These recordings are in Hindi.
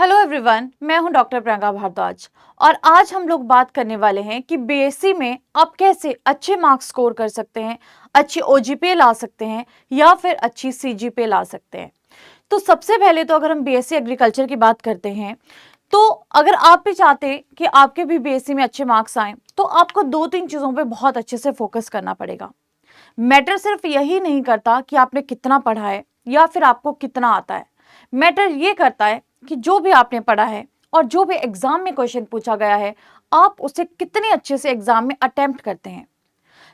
हेलो एवरीवन, मैं हूं डॉक्टर प्रियंका भारद्वाज और आज हम लोग बात करने वाले हैं कि बीएससी में आप कैसे अच्छे मार्क्स स्कोर कर सकते हैं, अच्छी ओजीपीए ला सकते हैं या फिर अच्छी सीजीपीए ला सकते हैं। तो सबसे पहले तो अगर हम बीएससी एग्रीकल्चर की बात करते हैं, तो अगर आप भी चाहते हैं कि आपके भी बीएससी में अच्छे मार्क्स आए, तो आपको दो तीन चीज़ों पर बहुत अच्छे से फोकस करना पड़ेगा। मैटर सिर्फ यही नहीं करता कि आपने कितना पढ़ा है या फिर आपको कितना आता है। मैटर ये करता है कि जो भी आपने पढ़ा है और जो भी एग्जाम में क्वेश्चन पूछा गया है, आप उसे कितने अच्छे से एग्जाम में अटेम्प्ट करते हैं।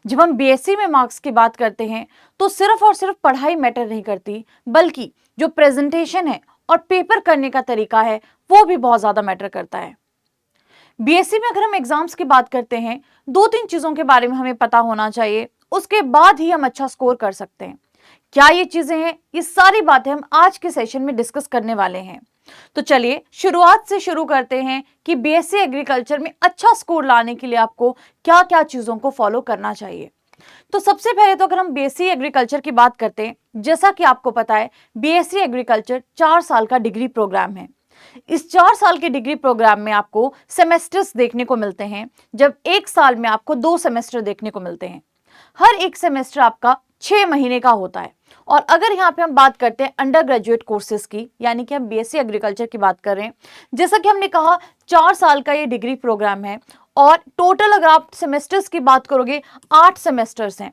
जब हम बीएससी में मार्क्स की बात करते हैं, तो सिर्फ और सिर्फ पढ़ाई मैटर नहीं करती, बल्कि जो प्रेजेंटेशन है और पेपर करने का तरीका है, वो भी बहुत ज्यादा मैटर करता है। बीएससी में अगर हम एग्जाम्स की बात करते हैं, दो तीन चीजों के बारे में हमें पता होना चाहिए, उसके बाद ही हम अच्छा स्कोर कर सकते हैं। क्या ये चीजें हैं? ये सारी बातें हम आज के सेशन में डिस्कस करने वाले हैं। तो चलिए शुरुआत से शुरू करते हैं कि बीएससी एग्रीकल्चर में अच्छा स्कोर लाने के लिए आपको क्या क्या चीजों को फॉलो करना चाहिए। तो सबसे पहले तो अगर हम बीएससी एग्रीकल्चर की बात करते हैं, जैसा कि आपको पता है, बीएससी एग्रीकल्चर 4 साल का डिग्री प्रोग्राम है। इस 4 साल के डिग्री प्रोग्राम में आपको सेमेस्टर्स देखने को मिलते हैं, जब एक साल में आपको 2 सेमेस्टर देखने को मिलते हैं। हर एक सेमेस्टर आपका 6 महीने का होता है। और अगर यहाँ पे हम बात करते हैं अंडर ग्रेजुएट कोर्सेज की, यानी कि हम बीएससी एग्रीकल्चर की बात कर रहे हैं, जैसा कि हमने कहा 4 साल का ये डिग्री प्रोग्राम है और टोटल अगर आप सेमेस्टर्स की बात करोगे 8 सेमेस्टर्स हैं।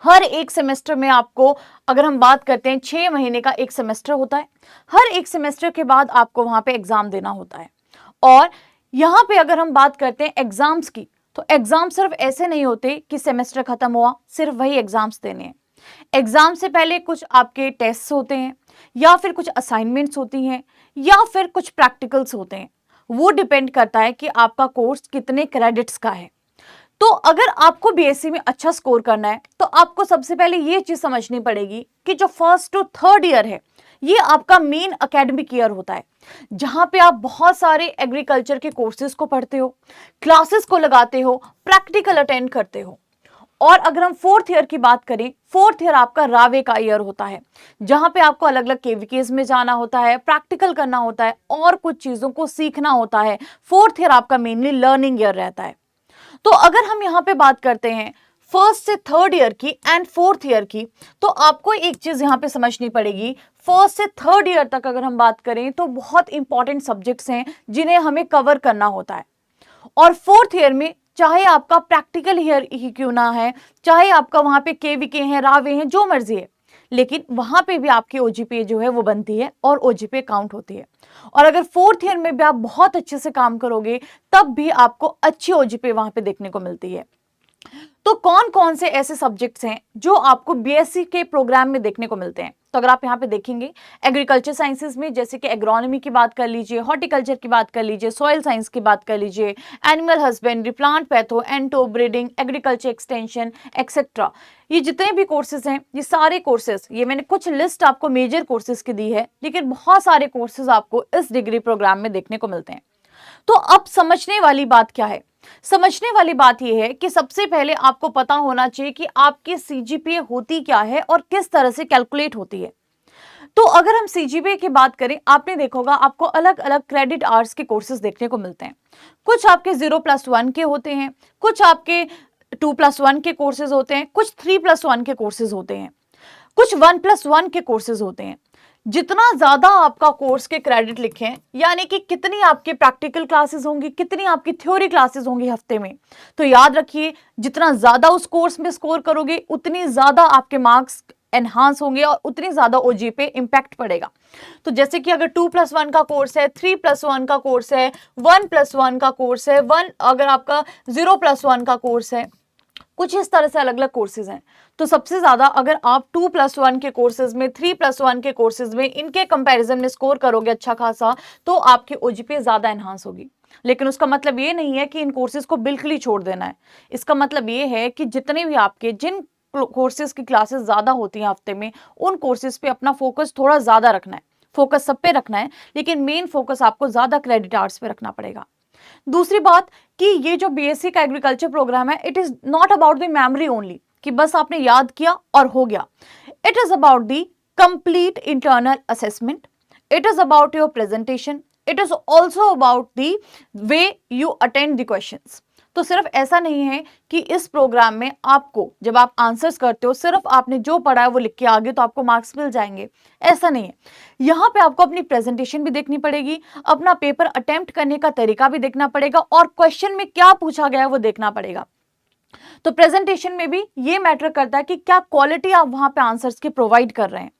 हर एक सेमेस्टर में आपको, अगर हम बात करते हैं, 6 महीने का एक सेमेस्टर होता है। हर एक सेमेस्टर के बाद आपको वहां पे एग्जाम देना होता है। और यहाँ पे अगर हम बात करते हैं एग्जाम्स की, तो एग्जाम सिर्फ ऐसे नहीं होते कि सेमेस्टर खत्म हुआ सिर्फ वही एग्जाम्स देने हैं। एग्जाम से पहले कुछ आपके टेस्ट होते हैं, या फिर कुछ असाइनमेंट्स होती हैं, या फिर कुछ प्रैक्टिकल्स होते हैं। वो डिपेंड करता है कि आपका कोर्स कितने क्रेडिट्स का है। तो अगर आपको बीएससी में अच्छा स्कोर करना है, तो आपको सबसे पहले ये चीज समझनी पड़ेगी कि जो फर्स्ट टू थर्ड ईयर है, ये आपका मेन एकेडमिक ईयर होता है, जहां पे आप बहुत सारे एग्रीकल्चर के कोर्सेज को पढ़ते हो, क्लासेस को लगाते हो, प्रैक्टिकल अटेंड करते हो। और अगर हम फोर्थ ईयर की बात करें, फोर्थ ईयर आपका रावे का ईयर होता है, जहां पे आपको अलग अलग केवीकेज में जाना होता है, प्रैक्टिकल करना होता है और कुछ चीजों को सीखना होता है। फोर्थ ईयर आपका मेनली लर्निंग ईयर रहता है। तो अगर हम यहाँ पे बात करते हैं फर्स्ट से थर्ड ईयर की एंड फोर्थ ईयर की, तो आपको एक चीज यहाँ पे समझनी पड़ेगी। फर्स्ट से थर्ड ईयर तक अगर हम बात करें, तो बहुत इंपॉर्टेंट सब्जेक्ट्स हैं जिन्हें हमें कवर करना होता है। और फोर्थ ईयर में चाहे आपका प्रैक्टिकल ईयर ही क्यों ना है, चाहे आपका वहां पे केवीके हैं, रावे हैं, जो मर्जी है, लेकिन वहां पे भी आपकी ओजीपीए जो है वो बनती है और ओजीपीए काउंट होती है। और अगर फोर्थ ईयर में भी आप बहुत अच्छे से काम करोगे, तब भी आपको अच्छी ओजीपीए वहां पे देखने को मिलती है। तो कौन कौन से ऐसे सब्जेक्ट्स हैं जो आपको बीएससी के प्रोग्राम में देखने को मिलते हैं? तो अगर आप यहाँ पे देखेंगे, एग्रीकल्चर साइंसेज में जैसे कि एग्रोनॉमी की बात कर लीजिए, हॉर्टिकल्चर की बात कर लीजिए, सॉइल साइंस की बात कर लीजिए, animal husbandry, plant patho, ento breeding, agriculture extension etcetera, ये जितने भी कोर्सेज हैं, ये सारे कोर्सेज, ये मैंने कुछ लिस्ट आपको मेजर कोर्सेज की दी है, लेकिन बहुत सारे कोर्सेज आपको इस डिग्री प्रोग्राम में देखने को मिलते हैं। तो अब समझने वाली बात क्या है? समझने वाली बात यह है कि सबसे पहले आपको पता होना चाहिए कि आपकी सीजीपीए होती क्या है और किस तरह से कैलकुलेट होती है। तो अगर हम सीजीपीए की बात करें, आपने देखा होगा आपको अलग अलग क्रेडिट आवर्स के कोर्सेज देखने को मिलते हैं। कुछ आपके 0+1 के होते हैं, कुछ आपके 2+1 के कोर्सेज होते हैं, कुछ 3+1 के कोर्सेज होते हैं, कुछ 1+1 के कोर्सेज होते हैं। जितना ज्यादा आपका कोर्स के क्रेडिट लिखे हैं, यानी कि कितनी आपकी प्रैक्टिकल क्लासेस होंगी, कितनी आपकी थ्योरी क्लासेस होंगी हफ्ते में, तो याद रखिए जितना ज्यादा उस कोर्स में स्कोर करोगे, उतनी ज्यादा आपके मार्क्स एनहांस होंगे और उतनी ज्यादा ओजी पे इंपैक्ट पड़ेगा। तो जैसे कि अगर 2+1 का कोर्स है, 3+1 का कोर्स है, 1+1 का कोर्स है, अगर आपका 0+1 का कोर्स है, कुछ इस तरह से अलग अलग कोर्सेज हैं। तो सबसे ज्यादा अगर आप 2+1 के कोर्सेज में, 3+1 के कोर्सेज में, इनके कंपैरिजन में स्कोर करोगे अच्छा खासा, तो आपकी ओजीपीए ज्यादा एनहांस होगी। लेकिन उसका मतलब ये नहीं है कि इन कोर्सेज को बिल्कुल ही छोड़ देना है। इसका मतलब ये है कि जितने भी आपके जिन कोर्सेज की क्लासेस ज्यादा होती हैं हफ्ते में, उन कोर्सेज पे अपना फोकस थोड़ा ज्यादा रखना है। फोकस सब पे रखना है, लेकिन मेन फोकस आपको ज्यादा क्रेडिट आवर्स पे रखना पड़ेगा। दूसरी बात कि ये जो बीएससी का एग्रीकल्चर प्रोग्राम है, it is not about the memory only, कि बस आपने याद किया और हो गया। It is about the complete internal assessment, it is about your presentation, it is also about the way you attend the questions. तो सिर्फ ऐसा नहीं है कि इस प्रोग्राम में आपको जब आप आंसर्स करते हो सिर्फ आपने जो पढ़ा है वो लिख के आ गए तो आपको मार्क्स मिल जाएंगे, ऐसा नहीं है। यहाँ पे आपको अपनी प्रेजेंटेशन भी देखनी पड़ेगी, अपना पेपर अटेम्प्ट करने का तरीका भी देखना पड़ेगा और क्वेश्चन में क्या पूछा गया है वो देखना पड़ेगा। तो प्रेजेंटेशन में भी ये मैटर करता है कि क्या क्वालिटी आप वहां पे आंसर्स की प्रोवाइड कर रहे हैं।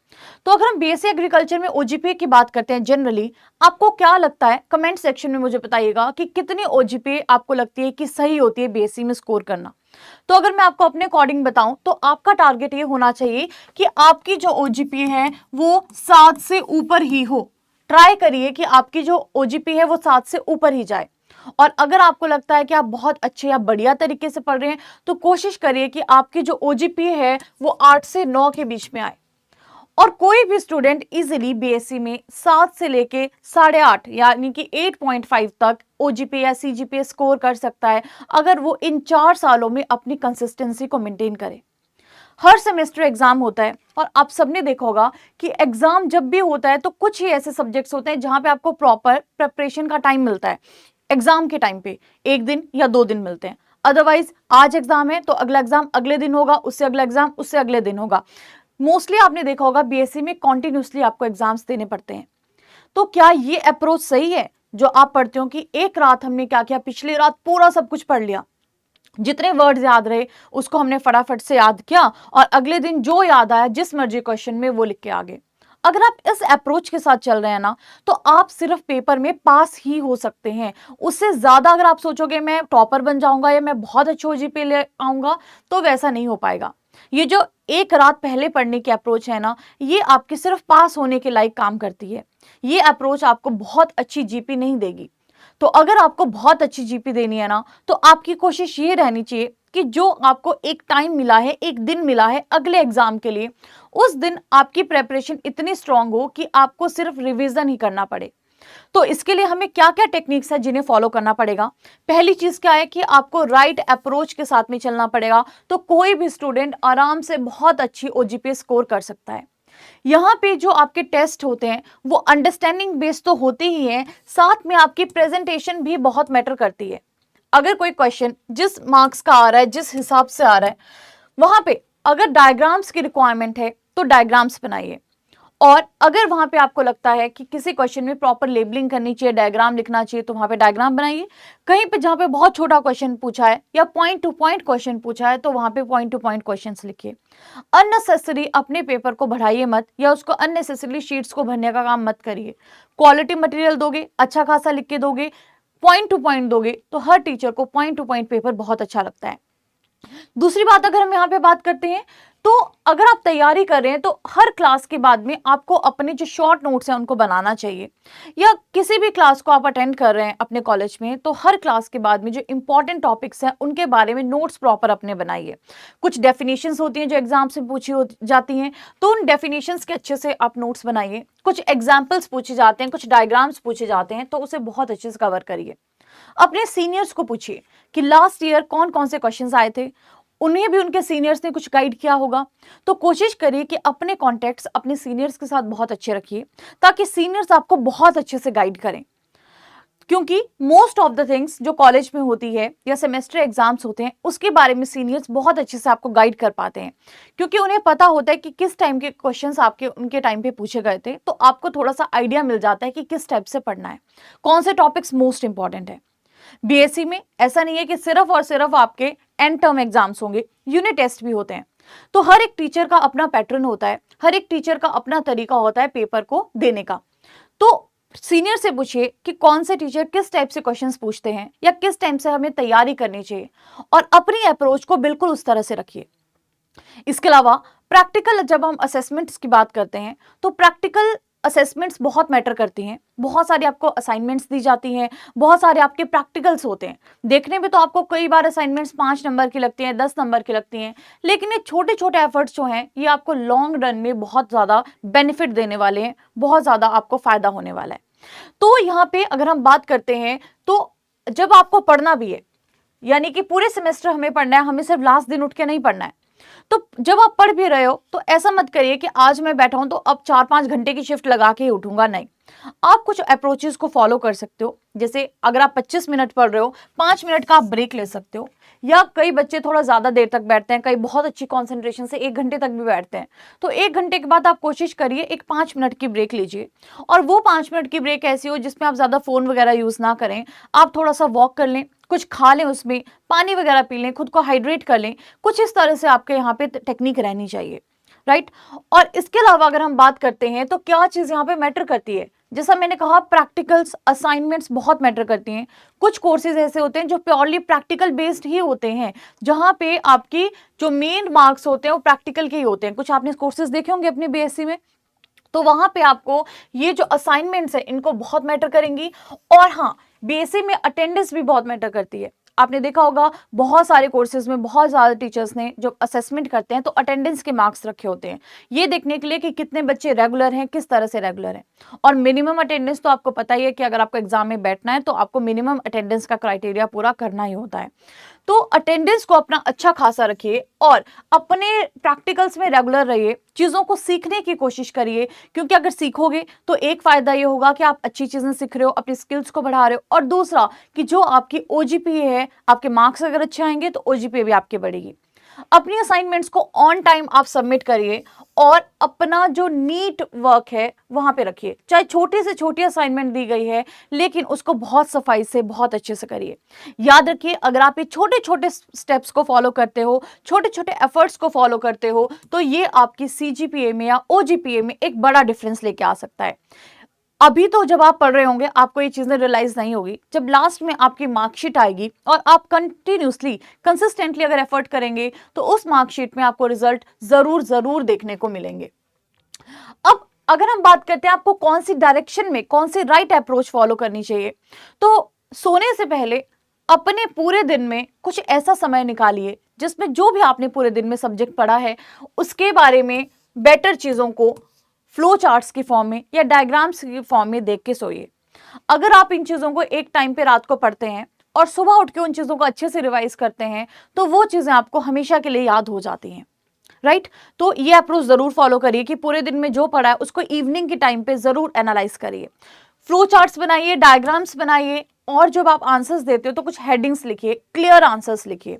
तो अगर हम बीएससी एग्रीकल्चर में ओजीपीए की बात करते हैं जनरली, आपको क्या लगता है कमेंट सेक्शन में मुझे बताइएगा कि कितनी ओजीपीए आपको लगती है कि सही होती है बीएससी में स्कोर करना। तो अगर मैं आपको अपने अकॉर्डिंग बताऊं तो आपका टारगेट ये होना चाहिए कि आपकी जो ओजीपीए है वो 7 से ऊपर ही हो। ट्राई करिए कि आपकी जो ओजीपीए है वो 7 से ऊपर ही जाए। और अगर आपको लगता है कि आप बहुत अच्छे या बढ़िया तरीके से पढ़ रहे हैं तो कोशिश करिए कि आपकी जो ओजीपीए है वो 8 से 9 के बीच में आए। और कोई भी स्टूडेंट इजीली बीएससी में 7 से लेके 8.5 यानी कि 8.5 तक ओजीपीए या सीजीपीए स्कोर कर सकता है अगर वो इन 4 सालों में अपनी कंसिस्टेंसी को मेंटेन करे। हर सेमेस्टर एग्जाम होता है और आप सबने देखा होगा कि एग्जाम जब भी होता है तो कुछ ही ऐसे सब्जेक्ट्स होते हैं जहां पे आपको प्रॉपर प्रिपरेशन का टाइम मिलता है। एग्जाम के टाइम पे 1 दिन या 2 दिन मिलते हैं, अदरवाइज आज एग्जाम है तो अगला एग्जाम अगले दिन होगा, उससे अगला एग्जाम उससे अगले दिन होगा। मोस्टली आपने देखा होगा बीएससी में कॉन्टिन्यूसली आपको एग्जाम्स देने पड़ते हैं। तो क्या ये अप्रोच सही है जो आप पढ़ते हो कि एक रात हमने क्या किया, पिछली रात पूरा सब कुछ पढ़ लिया, जितने वर्ड्स याद रहे उसको हमने फटाफट से याद किया और अगले दिन जो याद आया जिस मर्जी क्वेश्चन में वो लिख के आ गए। अगर आप इस अप्रोच के साथ चल रहे हैं ना तो आप सिर्फ पेपर में पास ही हो सकते हैं। उससे ज्यादा अगर आप सोचोगे मैं टॉपर बन जाऊंगा या मैं बहुत अच्छे ओजीपीए ले आऊंगा तो वैसा नहीं हो पाएगा। ये जो एक रात पहले पढ़ने की अप्रोच है ना, ये आपके सिर्फ पास होने के लायक काम करती है। ये अप्रोच आपको बहुत अच्छी जीपी नहीं देगी। तो अगर आपको बहुत अच्छी जीपी देनी है ना तो आपकी कोशिश ये रहनी चाहिए कि जो आपको एक टाइम मिला है, एक दिन मिला है अगले एग्जाम के लिए, उस दिन आपकी प्रेपरेशन इतनी स्ट्रांग हो कि आपको सिर्फ रिवीजन ही करना पड़े। तो इसके लिए हमें क्या क्या टेक्निक्स है जिन्हें फॉलो करना पड़ेगा। पहली चीज क्या है कि आपको राइट अप्रोच के साथ में चलना पड़ेगा। तो कोई भी स्टूडेंट आराम से बहुत अच्छी ओजीपीए स्कोर कर सकता है। यहाँ पे जो आपके टेस्ट होते हैं वो अंडरस्टैंडिंग बेस्ड तो होते ही हैं, साथ में आपकी प्रेजेंटेशन भी बहुत मैटर करती है। अगर कोई क्वेश्चन जिस मार्क्स का आ रहा है, जिस हिसाब से आ रहा है, वहां पे अगर डायग्राम्स की रिक्वायरमेंट है तो डायग्राम्स बनाइए। और अगर वहां पे आपको लगता है कि किसी क्वेश्चन में प्रॉपर लेबलिंग करनी चाहिए, डायग्राम लिखना चाहिए, तो वहां पे डायग्राम बनाइए। कहीं पे जहां पे बहुत छोटा क्वेश्चन पूछा है या पॉइंट टू पॉइंट क्वेश्चन पूछा है तो वहां पे पॉइंट टू पॉइंट क्वेश्चंस लिखिए। अननेसेसरी अपने पेपर को बढ़ाइए मत या उसको अननेसेसरी शीट्स को भरने का काम मत करिए। क्वालिटी मटेरियल दोगे, अच्छा खासा लिख के दोगे, पॉइंट टू पॉइंट दोगे तो हर टीचर को पॉइंट टू पॉइंट पेपर बहुत अच्छा लगता है। दूसरी बात अगर हम यहाँ पे बात करते हैं तो अगर आप तैयारी कर रहे हैं तो हर क्लास के बाद में आपको अपने जो शॉर्ट नोट्स हैं उनको बनाना चाहिए। या किसी भी क्लास को आप अटेंड कर रहे हैं अपने कॉलेज में तो हर क्लास के बाद में जो इंपॉर्टेंट टॉपिक्स हैं उनके बारे में नोट्स प्रॉपर अपने बनाइए। कुछ डेफिनेशंस होती हैं जो एग्जाम से पूछी जाती हैं तो उन डेफिनेशंस के अच्छे से आप नोट्स बनाइए। कुछ एग्जाम्पल्स पूछे जाते हैं, कुछ डायग्राम्स पूछे जाते हैं तो उसे बहुत अच्छे से कवर करिए। अपने सीनियर्स को पूछिए कि लास्ट ईयर कौन कौन से क्वेश्चंस आए थे, उन्हें भी उनके सीनियर्स ने कुछ गाइड किया होगा। तो कोशिश करिए कि अपने कॉन्टेक्ट्स अपने सीनियर्स के साथ बहुत अच्छे रखिए ताकि सीनियर्स आपको बहुत अच्छे से गाइड करें। क्योंकि मोस्ट ऑफ द थिंग्स जो कॉलेज में होती है या सेमेस्टर एग्जाम्स होते हैं उसके बारे में सीनियर्स बहुत अच्छे से आपको गाइड कर पाते हैं, क्योंकि उन्हें पता होता है कि किस टाइम के क्वेश्चंस आपके उनके टाइम पे पूछे गए थे। तो आपको थोड़ा सा आइडिया मिल जाता है कि किस टाइप से पढ़ना है, कौन से टॉपिक्स मोस्ट इंपॉर्टेंट है। बीएससी में ऐसा नहीं है कि सिर्फ और सिर्फ आपके एंड टर्म एग्जाम्स होंगे, यूनिट टेस्ट भी होते हैं। तो हर एक टीचर का अपना पैटर्न होता है, हर एक टीचर का अपना तरीका होता है पेपर को देने का। तो सीनियर से पूछिए कि कौन से टीचर किस टाइप से क्वेश्चंस पूछते हैं या किस टाइम से हमें तैयारी करनी चाहिए और अपनी अप्रोच को बिल्कुल उस तरह से रखिए। इसके अलावा प्रैक्टिकल, जब हम असेसमेंट्स की बात करते हैं तो प्रैक्टिकल असेसमेंट्स बहुत मैटर करती हैं। बहुत सारी आपको असाइनमेंट्स दी जाती हैं, बहुत सारे आपके प्रैक्टिकल्स होते हैं। देखने में तो आपको कई बार असाइनमेंट्स 5 नंबर की लगती हैं, 10 नंबर की लगती हैं, लेकिन ये छोटे छोटे एफर्ट्स जो हैं ये आपको लॉन्ग रन में बहुत ज़्यादा बेनिफिट देने वाले हैं, बहुत ज़्यादा आपको फायदा होने वाला है। तो यहाँ पे अगर हम बात करते हैं तो जब आपको पढ़ना भी है, यानी कि पूरे सेमेस्टर हमें पढ़ना है, हमें सिर्फ लास्ट दिन उठ के नहीं पढ़ना है। तो जब आप पढ़ भी रहे हो तो ऐसा मत करिए कि आज मैं बैठा हूं तो अब 4-5 घंटे की शिफ्ट लगा के ही उठूंगा, नहीं। आप कुछ अप्रोचेस को फॉलो कर सकते हो, जैसे अगर आप 25 मिनट पढ़ रहे हो, 5 मिनट का आप ब्रेक ले सकते हो। या कई बच्चे थोड़ा ज़्यादा देर तक बैठते हैं, कई बहुत अच्छी कॉन्सेंट्रेशन से 1 घंटे तक भी बैठते हैं। तो 1 घंटे के बाद आप कोशिश करिए एक 5 मिनट की ब्रेक लीजिए, और वो 5 मिनट की ब्रेक ऐसी हो जिसमें आप ज़्यादा फ़ोन वगैरह यूज़ ना करें। आप थोड़ा सा वॉक कर लें, कुछ खा लें, उसमें पानी वगैरह पी लें, खुद को हाइड्रेट कर लें। कुछ इस तरह से आपके यहाँ पे टेक्निक रहनी चाहिए, राइट। और इसके अलावा अगर हम बात करते हैं तो क्या चीज़ यहाँ पे मैटर करती है, जैसा मैंने कहा प्रैक्टिकल्स, असाइनमेंट्स बहुत मैटर करती हैं। कुछ कोर्सेज ऐसे होते हैं जो प्योरली प्रैक्टिकल बेस्ड ही होते हैं, जहाँ पे आपकी जो मेन मार्क्स होते हैं वो प्रैक्टिकल के ही होते हैं। कुछ आपने कोर्सेज देखे होंगे अपने बीएससी में, तो वहां पे आपको ये जो असाइनमेंट्स है इनको बहुत मैटर करेंगी। और हाँ, बीएससी में अटेंडेंस भी बहुत मैटर करती है। आपने देखा होगा बहुत सारे कोर्सेज में बहुत ज़्यादा टीचर्स ने जो असेसमेंट करते हैं तो अटेंडेंस के मार्क्स रखे होते हैं, ये देखने के लिए कि कितने बच्चे रेगुलर हैं, किस तरह से रेगुलर हैं। और मिनिमम अटेंडेंस तो आपको पता ही है कि अगर आपको एग्जाम में बैठना है तो आपको मिनिमम अटेंडेंस का क्राइटेरिया पूरा करना ही होता है। तो अटेंडेंस को अपना अच्छा खासा रखिए और अपने प्रैक्टिकल्स में रेगुलर रहिए, चीज़ों को सीखने की कोशिश करिए, क्योंकि अगर सीखोगे तो एक फ़ायदा ये होगा कि आप अच्छी चीज़ें सीख रहे हो, अपनी स्किल्स को बढ़ा रहे हो, और दूसरा कि जो आपकी ओजीपीए है, आपके मार्क्स अगर अच्छे आएंगे तो ओजीपीए भी आपकी बढ़ेगी। अपनी असाइनमेंट्स को ऑन टाइम आप सबमिट करिए और अपना जो नीट वर्क है वहां पे रखिए। चाहे छोटी से छोटी असाइनमेंट दी गई है, लेकिन उसको बहुत सफाई से बहुत अच्छे से करिए। याद रखिए, अगर आप ये छोटे छोटे स्टेप्स को फॉलो करते हो, छोटे छोटे एफर्ट्स को फॉलो करते हो, तो ये आपकी सीजीपीए में या ओजीपीए में एक बड़ा डिफरेंस लेके आ सकता है। अभी तो जब आप पढ़ रहे होंगे आपको ये चीज़ें रियलाइज नहीं होगी, जब लास्ट में आपकी मार्कशीट आएगी और आप कंटिन्यूसली कंसिस्टेंटली अगर एफर्ट करेंगे तो उस मार्कशीट में आपको रिजल्ट जरूर जरूर देखने को मिलेंगे। अब अगर हम बात करते हैं आपको कौन सी डायरेक्शन में, कौन सी राइट अप्रोच फॉलो करनी चाहिए, तो सोने से पहले अपने पूरे दिन में कुछ ऐसा समय निकालिए जिसमें जो भी आपने पूरे दिन में सब्जेक्ट पढ़ा है उसके बारे में बेटर चीज़ों को फ्लो चार्ट्स की फॉर्म में या डायग्राम्स की फॉर्म में देख के सोइए। अगर आप इन चीज़ों को एक टाइम पे रात को पढ़ते हैं और सुबह उठ के उन चीज़ों को अच्छे से रिवाइज करते हैं तो वो चीज़ें आपको हमेशा के लिए याद हो जाती हैं, राइट। तो ये अप्रोच ज़रूर फॉलो करिए कि पूरे दिन में जो पढ़ा है उसको इवनिंग के टाइम पे ज़रूर एनालाइज करिए, फ्लो चार्ट्स बनाइए, डायग्राम्स बनाइए, और जब आप आंसर्स देते हो तो कुछ हेडिंग्स लिखिए, क्लियर आंसर्स लिखिए।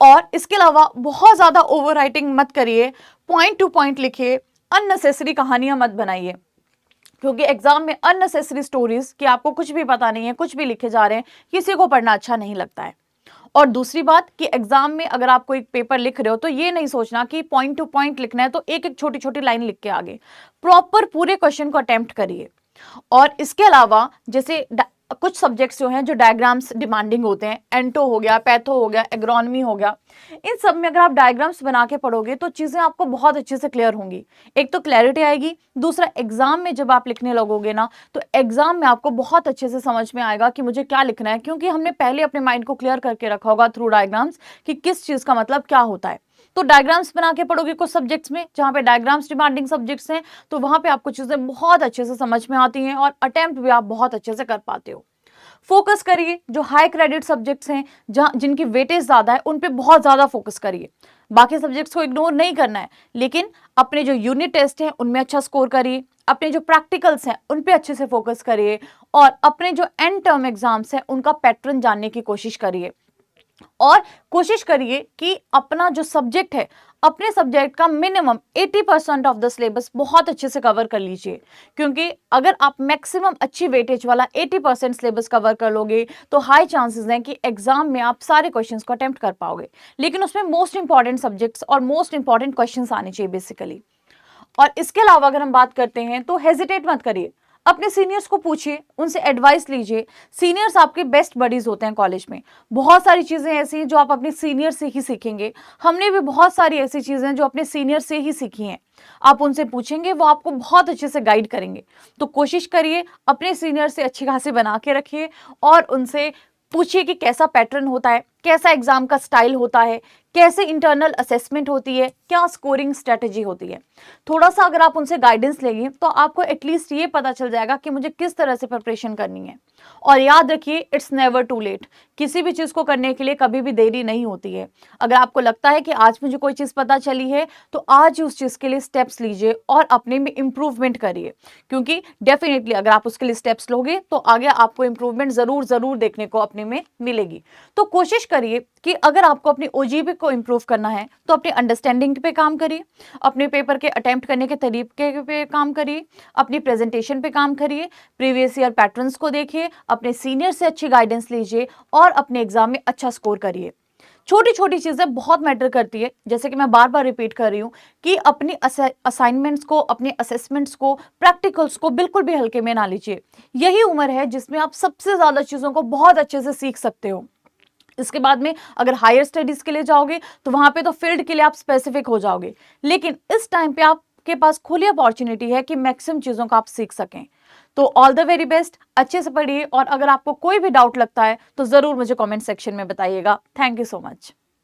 और इसके अलावा बहुत ज़्यादा ओवर राइटिंग मत करिए, पॉइंट टू पॉइंट लिखिए, अननेसेसरी कहानियां मत बनाइए, क्योंकि एग्जाम में अननेसेसरी स्टोरीज कि आपको कुछ भी पता नहीं है, कुछ भी लिखे जा रहे हैं, किसी को पढ़ना अच्छा नहीं लगता है। और दूसरी बात कि एग्जाम में अगर आप कोई पेपर लिख रहे हो तो ये नहीं सोचना कि पॉइंट टू पॉइंट लिखना है तो एक एक छोटी छोटी लाइन लिख के आगे, प्रॉपर पूरे क्वेश्चन को अटेम्प्ट करिए। और इसके अलावा जैसे कुछ सब्जेक्ट्स जो हैं जो डायग्राम्स डिमांडिंग होते हैं, एंटो हो गया, पैथो हो गया, एग्रोनॉमी हो गया, इन सब में अगर आप डायग्राम्स बना के पढ़ोगे तो चीज़ें आपको बहुत अच्छे से क्लियर होंगी। एक तो क्लैरिटी आएगी, दूसरा एग्जाम में जब आप लिखने लगोगे ना तो एग्जाम में आपको बहुत अच्छे से समझ में आएगा कि मुझे क्या लिखना है, क्योंकि हमने पहले अपने माइंड को क्लियर करके रखा होगा थ्रू डायग्राम्स कि किस चीज़ का मतलब क्या होता है। तो डायग्राम्स बना के पढ़ोगे कुछ सब्जेक्ट्स में जहाँ पे डायग्राम्स डिमांडिंग सब्जेक्ट्स हैं, तो वहाँ पे आपको चीज़ें बहुत अच्छे से समझ में आती हैं और अटेम्प्ट भी आप बहुत अच्छे से कर पाते हो। फोकस करिए, जो हाई क्रेडिट सब्जेक्ट्स हैं, जहाँ जिनकी वेटेज ज़्यादा है उन पे बहुत ज़्यादा फोकस करिए। बाकी सब्जेक्ट्स को इग्नोर नहीं करना है, लेकिन अपने जो यूनिट टेस्ट हैं उनमें अच्छा स्कोर करिए, अपने जो प्रैक्टिकल्स हैं उन पे अच्छे से फोकस करिए, और अपने जो एंड टर्म एग्जाम्स हैं उनका पैटर्न जानने की कोशिश करिए। और कोशिश करिए कि अपना जो सब्जेक्ट है, अपने सब्जेक्ट का मिनिमम 80% ऑफ द सिलेबस बहुत अच्छे से कवर कर लीजिए, क्योंकि अगर आप मैक्सिमम अच्छी वेटेज वाला 80% सिलेबस कवर कर लोगे तो हाई चांसेस हैं कि एग्जाम में आप सारे क्वेश्चंस को अटेम्प्ट कर पाओगे। लेकिन उसमें मोस्ट इंपॉर्टेंट सब्जेक्ट्स और मोस्ट इंपॉर्टेंट क्वेश्चंस आने चाहिए बेसिकली। और इसके अलावा अगर हम बात करते हैं तो हेजिटेट मत करिए, अपने सीनियर्स को पूछिए, उनसे एडवाइस लीजिए। सीनियर्स आपके बेस्ट बडीज होते हैं कॉलेज में। बहुत सारी चीज़ें ऐसी हैं जो आप अपने सीनियर से ही सीखेंगे। हमने भी बहुत सारी ऐसी चीज़ें जो अपने सीनियर से ही सीखी हैं। आप उनसे पूछेंगे, वो आपको बहुत अच्छे से गाइड करेंगे। तो कोशिश करिए अपने सीनियर से अच्छी खासी बना के रखिए और उनसे पूछिए कि कैसा पैटर्न होता है, कैसा एग्जाम का स्टाइल होता है, कैसे इंटरनल असेसमेंट होती है, क्या स्कोरिंग स्ट्रेटेजी होती है। थोड़ा सा अगर आप उनसे गाइडेंस लेंगे तो आपको एटलीस्ट ये पता चल जाएगा कि मुझे किस तरह से प्रिपरेशन करनी है। और याद रखिए, इट्स नेवर टू लेट। किसी भी चीज़ को करने के लिए कभी भी देरी नहीं होती है। अगर आपको लगता है कि आज मुझे कोई चीज़ पता चली है, तो आज ही उस चीज़ के लिए स्टेप्स लीजिए और अपने में इम्प्रूवमेंट करिए, क्योंकि डेफिनेटली अगर आप उसके लिए स्टेप्स लोगे तो आगे आपको इम्प्रूवमेंट ज़रूर ज़रूर देखने को अपने में मिलेगी। तो कोशिश करिए कि अगर आपको अपनी ओजीपी को इम्प्रूव करना है तो अपनी अंडरस्टैंडिंग पे काम करिए, अपने पेपर के अटेम्प्ट करने के तरीके पे काम करिए, अपनी प्रेजेंटेशन पे काम करिए, प्रीवियस ईयर पैटर्न्स को देखिए, अपने सीनियर से अच्छी गाइडेंस लीजिए और अपने एग्जाम में अच्छा स्कोर करिए। छोटी छोटी चीजें बहुत मैटर करती है, जैसे कि मैं बार बार रिपीट कर रही हूँ कि अपनी असाइनमेंट्स को, अपने असेसमेंट्स को, प्रैक्टिकल्स को बिल्कुल भी हल्के में ना लीजिए। यही उम्र है जिसमें आप सबसे ज्यादा चीजों को बहुत अच्छे से सीख सकते हो। इसके बाद में अगर हायर स्टडीज के लिए जाओगे तो वहां पे तो फील्ड के लिए आप स्पेसिफिक हो जाओगे, लेकिन इस टाइम पे आपके पास खुली अपॉर्चुनिटी है कि मैक्सिमम चीजों को आप सीख सकें। तो ऑल द वेरी बेस्ट, अच्छे से पढ़िए और अगर आपको कोई भी डाउट लगता है तो जरूर मुझे कमेंट सेक्शन में बताइएगा। Thank you so much.